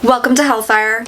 Welcome to Hellfire.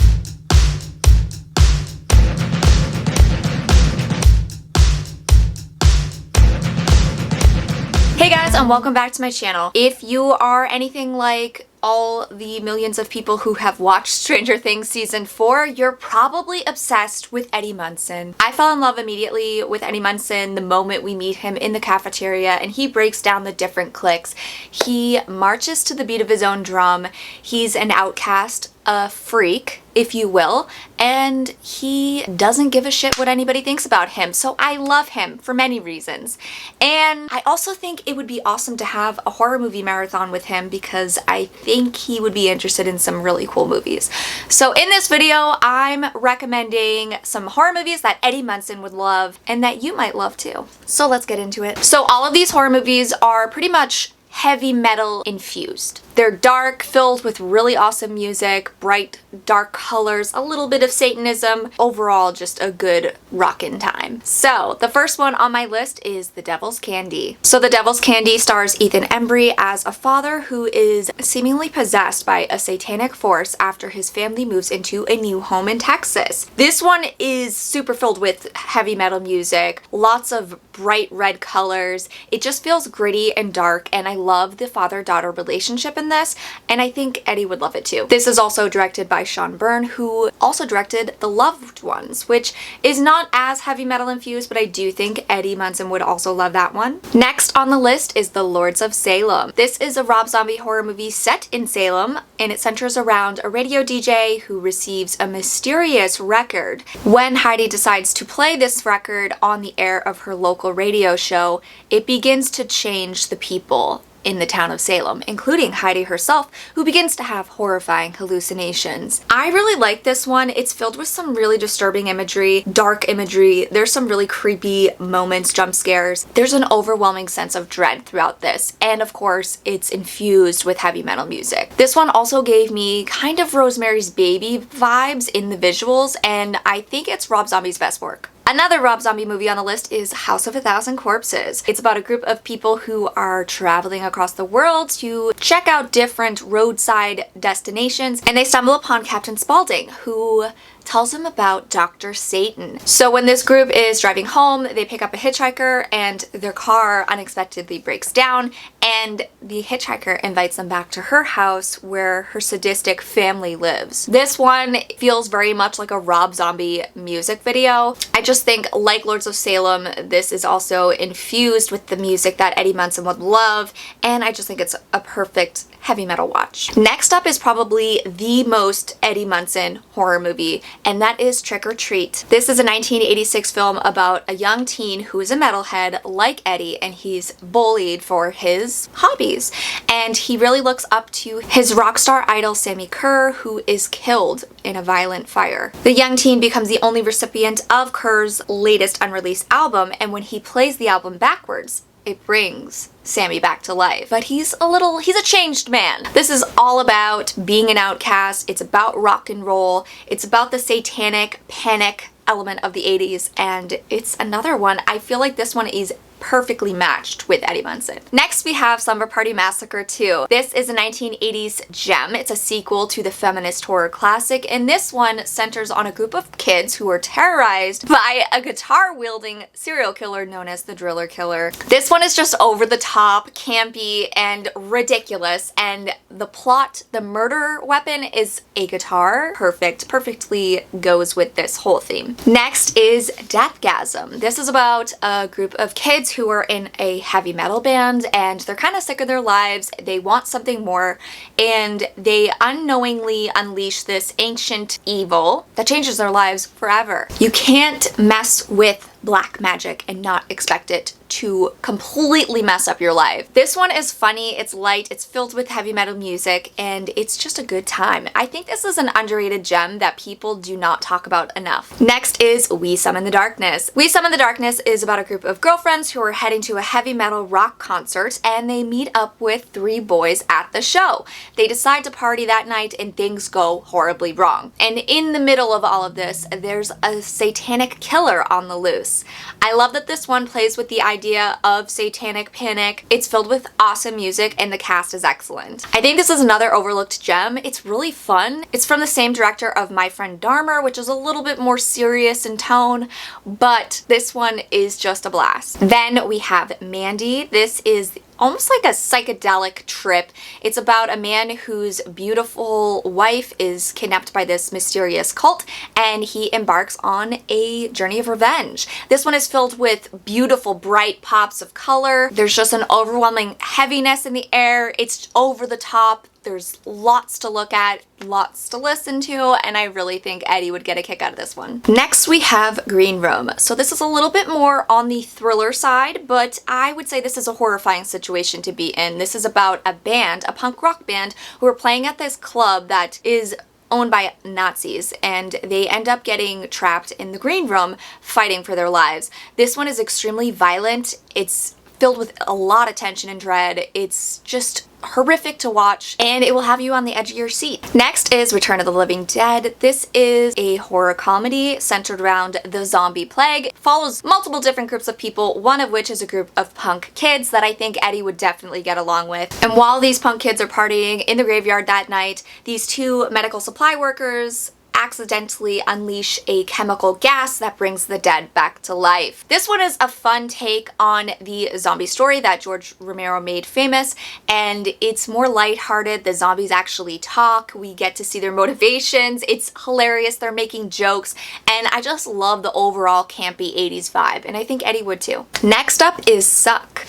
Hey guys, and welcome back to my channel. If you are anything like all the millions of people who have watched Stranger Things season 4, you're probably obsessed with Eddie Munson. I fell in love immediately with Eddie Munson the moment we meet him in the cafeteria and he breaks down the different cliques. He marches to the beat of his own drum. He's an outcast, a freak, if you will, and he doesn't give a shit what anybody thinks about him. So I love him for many reasons. And I also think it would be awesome to have a horror movie marathon with him because I think he would be interested in some really cool movies. So in this video, I'm recommending some horror movies that Eddie Munson would love and that you might love too. So let's get into it. So all of these horror movies are pretty much heavy metal infused. They're dark, filled with really awesome music, bright, dark colors, a little bit of Satanism. Overall, just a good rockin' time. So, the first one on my list is The Devil's Candy. So, The Devil's Candy stars Ethan Embry as a father who is seemingly possessed by a satanic force after his family moves into a new home in Texas. This one is super filled with heavy metal music, lots of bright red colors. It just feels gritty and dark, and I love the father-daughter relationship in this, and I think Eddie would love it too. This is also directed by Sean Byrne, who also directed The Loved Ones, which is not as heavy metal infused, but I do think Eddie Munson would also love that one. Next on the list is The Lords of Salem. This is a Rob Zombie horror movie set in Salem, and it centers around a radio DJ who receives a mysterious record. When Heidi decides to play this record on the air of her local radio show, it begins to change the people in the town of Salem, including Heidi herself, who begins to have horrifying hallucinations. I really like this one. It's filled with some really disturbing imagery, dark imagery. There's some really creepy moments, jump scares. There's an overwhelming sense of dread throughout this, and of course, it's infused with heavy metal music. This one also gave me kind of Rosemary's Baby vibes in the visuals, and I think it's Rob Zombie's best work. Another Rob Zombie movie on the list is House of a Thousand Corpses. It's about a group of people who are traveling across the world to check out different roadside destinations, and they stumble upon Captain Spaulding, who tells them about Dr. Satan. So when this group is driving home, they pick up a hitchhiker and their car unexpectedly breaks down, and the hitchhiker invites them back to her house where her sadistic family lives. This one feels very much like a Rob Zombie music video. I just think, like Lords of Salem, this is also infused with the music that Eddie Munson would love, and I just think it's a perfect heavy metal watch. Next up is probably the most Eddie Munson horror movie, and that is Trick or Treat. This is a 1986 film about a young teen who is a metalhead like Eddie, and he's bullied for his hobbies. And he really looks up to his rock star idol Sammy Kerr, who is killed in a violent fire. The young teen becomes the only recipient of Kerr's latest unreleased album, and when he plays the album backwards, it brings Sammy back to life. But he's a changed man. This is all about being an outcast. It's about rock and roll. It's about the satanic panic element of the 80s, and it's another one. I feel like this one is perfectly matched with Eddie Munson. Next we have Slumber Party Massacre 2. This is a 1980s gem. It's a sequel to the feminist horror classic, and this one centers on a group of kids who are terrorized by a guitar-wielding serial killer known as the Driller Killer. This one is just over the top, campy, and ridiculous, and the plot, the murder weapon is a guitar. Perfectly goes with this whole theme. Next is Deathgasm. This is about a group of kids who are in a heavy metal band, and they're kind of sick of their lives. They want something more, and they unknowingly unleash this ancient evil that changes their lives forever. You can't mess with black magic and not expect it to completely mess up your life. This one is funny, it's light, it's filled with heavy metal music, and it's just a good time. I think this is an underrated gem that people do not talk about enough. Next is We Summon the Darkness. We Summon the Darkness is about a group of girlfriends who are heading to a heavy metal rock concert, and they meet up with 3 boys at the show. They decide to party that night, and things go horribly wrong. And in the middle of all of this, there's a satanic killer on the loose. this. I love that this one plays with the idea of satanic panic. It's filled with awesome music and the cast is excellent. I think this is another overlooked gem. It's really fun. It's from the same director of My Friend Dahmer, which is a little bit more serious in tone, but this one is just a blast. Then we have Mandy. This is almost like a psychedelic trip. It's about a man whose beautiful wife is kidnapped by this mysterious cult and he embarks on a journey of revenge. This one is filled with beautiful bright pops of color. There's just an overwhelming heaviness in the air. It's over the top. There's lots to look at, lots to listen to, and I really think Eddie would get a kick out of this one. Next we have Green Room. So this is a little bit more on the thriller side, but I would say this is a horrifying situation to be in. This is about a band, a punk rock band, who are playing at this club that is owned by Nazis, and they end up getting trapped in the green room fighting for their lives. This one is extremely violent. It's filled with a lot of tension and dread. It's just horrific to watch, and it will have you on the edge of your seat. Next is Return of the Living Dead. This is a horror comedy centered around the zombie plague. It follows multiple different groups of people, one of which is a group of punk kids that I think Eddie would definitely get along with. And while these punk kids are partying in the graveyard that night, these two medical supply workers accidentally unleash a chemical gas that brings the dead back to life. This one is a fun take on the zombie story that George Romero made famous, and it's more lighthearted. The zombies actually talk. We get to see their motivations. It's hilarious. They're making jokes, and I just love the overall campy 80s vibe, and I think Eddie would too. Next up is Suck.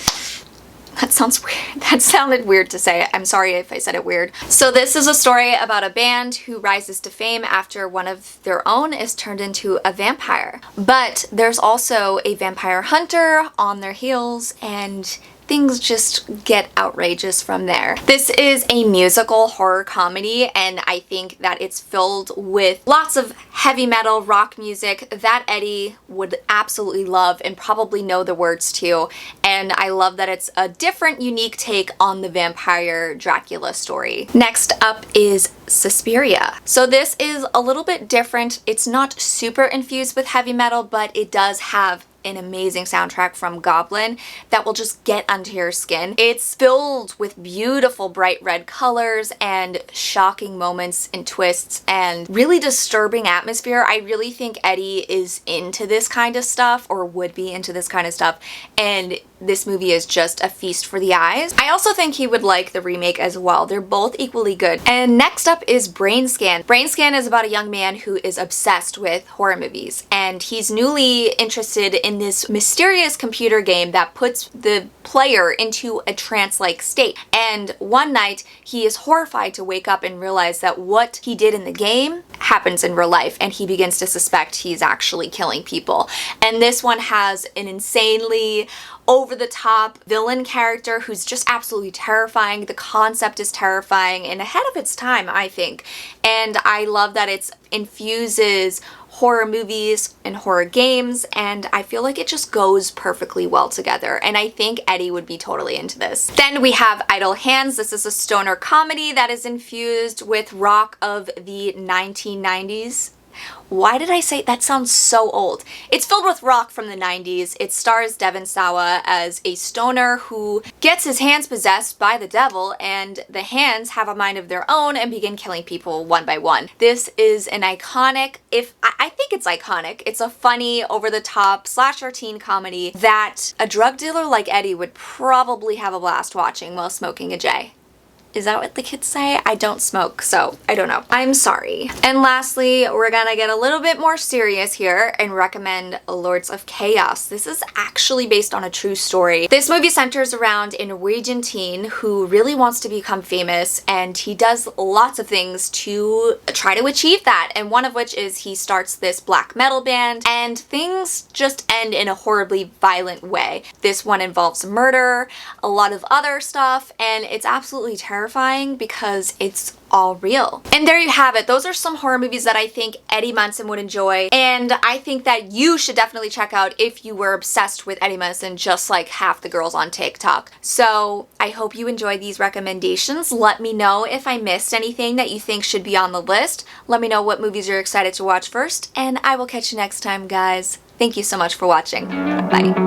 That sounds weird. That sounded weird to say. I'm sorry if I said it weird. So this is a story about a band who rises to fame after one of their own is turned into a vampire. But there's also a vampire hunter on their heels, and things just get outrageous from there. This is a musical horror comedy, and I think that it's filled with lots of heavy metal rock music that Eddie would absolutely love and probably know the words to. And I love that it's a different, unique take on the vampire Dracula story. Next up is Suspiria. So this is a little bit different. It's not super infused with heavy metal, but it does have an amazing soundtrack from Goblin that will just get under your skin. It's filled with beautiful bright red colors and shocking moments and twists and really disturbing atmosphere. I really think Eddie is into this kind of stuff, or would be into this kind of stuff, and this movie is just a feast for the eyes. I also think he would like the remake as well. They're both equally good. And next up is Brainscan. Brainscan is about a young man who is obsessed with horror movies, and he's newly interested in this mysterious computer game that puts the player into a trance-like state. And one night he is horrified to wake up and realize that what he did in the game happens in real life, and he begins to suspect he's actually killing people. And this one has an insanely over-the-top villain character who's just absolutely terrifying. The concept is terrifying and ahead of its time, I think. And I love that it infuses horror movies and horror games, and I feel like it just goes perfectly well together, and I think Eddie would be totally into this. Then we have Idle Hands. This is a stoner comedy that is infused with rock of the 1990s. Why did I say that? Sounds so old. It's filled with rock from the 90s. It stars Devon Sawa as a stoner who gets his hands possessed by the devil, and the hands have a mind of their own and begin killing people one by one. This is an iconic, I think it's iconic. It's a funny, over-the-top slasher teen comedy that a drug dealer like Eddie would probably have a blast watching while smoking a J. Is that what the kids say? I don't smoke, so I don't know. I'm sorry. And lastly, we're gonna get a little bit more serious here and recommend Lords of Chaos. This is actually based on a true story. This movie centers around a Norwegian teen who really wants to become famous, and he does lots of things to try to achieve that, and one of which is he starts this black metal band, and things just end in a horribly violent way. This one involves murder, a lot of other stuff, and it's absolutely terrifying because it's all real. And there you have it. Those are some horror movies that I think Eddie Munson would enjoy, and I think that you should definitely check out if you were obsessed with Eddie Munson, just like half the girls on TikTok. So I hope you enjoyed these recommendations. Let me know if I missed anything that you think should be on the list. Let me know what movies you're excited to watch first, and I will catch you next time, guys. Thank you so much for watching. Bye.